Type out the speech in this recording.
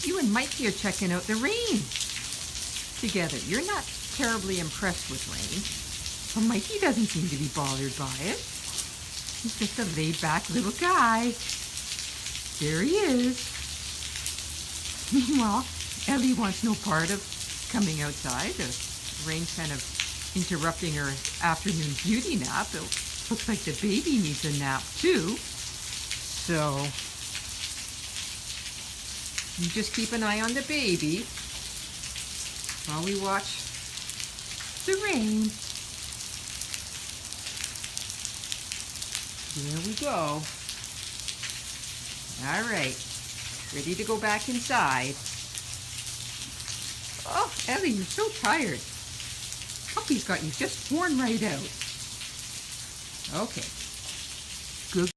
You and Mikey are checking out the rain together. You're not terribly impressed with rain. But Mikey doesn't seem to be bothered by it. He's just a laid-back little guy. There he is. Meanwhile, Ellie wants no part of coming outside. The rain's kind of interrupting her afternoon beauty nap. It looks like the baby needs a nap too. So you just keep an eye on the baby while we watch the rain. There we go. All right, ready to go back inside. Oh, Ellie, you're so tired. Puppy's got you just worn right out. Okay. Good.